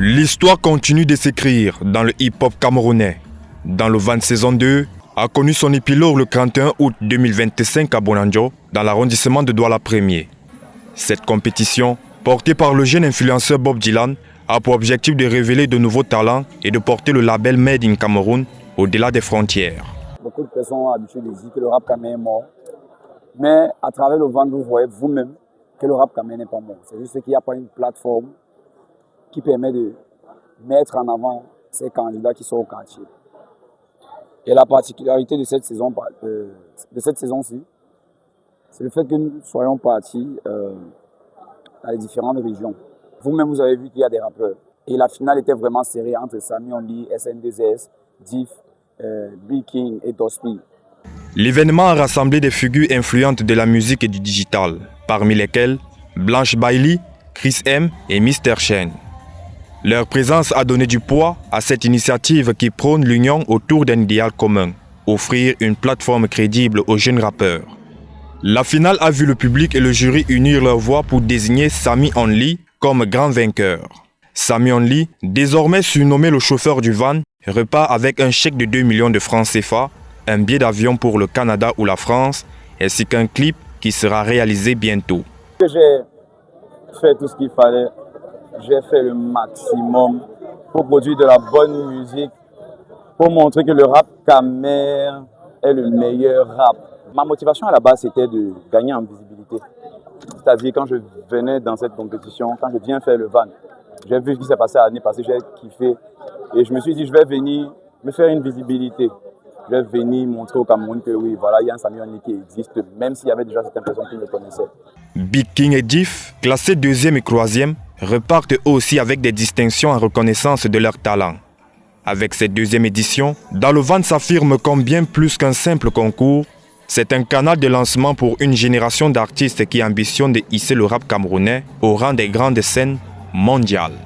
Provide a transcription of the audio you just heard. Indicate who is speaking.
Speaker 1: L'histoire continue de s'écrire dans le hip-hop camerounais. Dans le Van saison 2 a connu son épilogue le 31 août 2025 à Bonanjo, dans l'arrondissement de Douala 1er. Cette compétition, portée par le jeune influenceur Bob Dylan, a pour objectif de révéler de nouveaux talents et de porter le label Made in Cameroun au-delà des frontières.
Speaker 2: Beaucoup de personnes ont l'habitude de dire que le rap camerounais est mort. Mais à travers le Van, vous voyez vous-même que le rap camerounais n'est pas mort. C'est juste qu'il n'y a pas une plateforme qui permet de mettre en avant ces candidats qui sont au quartier. Et la particularité de cette saison-ci, c'est le fait que nous soyons partis dans les différentes régions. Vous-même, vous avez vu qu'il y a des rappeurs. Et la finale était vraiment serrée entre Sami Only, SN2S, Diff, Big King et Tospi.
Speaker 1: L'événement a rassemblé des figures influentes de la musique et du digital, parmi lesquelles Blanche Bailey, Chris M et Mr. Chen. Leur présence a donné du poids à cette initiative qui prône l'union autour d'un idéal commun, offrir une plateforme crédible aux jeunes rappeurs. La finale a vu le public et le jury unir leurs voix pour désigner Sami Only comme grand vainqueur. Sami Only, désormais surnommé le chauffeur du van, repart avec un chèque de 2 millions de francs CFA, un billet d'avion pour le Canada ou la France, ainsi qu'un clip qui sera réalisé bientôt.
Speaker 2: J'ai fait tout ce qu'il fallait. J'ai fait le maximum pour produire de la bonne musique, pour montrer que le rap camer est le meilleur rap. Ma motivation à la base, c'était de gagner en visibilité. C'est-à-dire quand je venais dans cette compétition, quand je viens faire le van, j'ai vu ce qui s'est passé l'année passée, j'ai kiffé. Et je me suis dit, je vais venir me faire une visibilité. Je vais venir montrer au Cameroun que oui, voilà, il y a un Sami Only qui existe, même s'il y avait déjà certaines personnes qui le connaissaient.
Speaker 1: Big King et Diff, classés 2e et 3e, repartent eux aussi avec des distinctions en reconnaissance de leur talent. Avec cette 2e édition, Dans le Van s'affirme comme bien plus qu'un simple concours. C'est un canal de lancement pour une génération d'artistes qui ambitionnent de hisser le rap camerounais au rang des grandes scènes mondiales.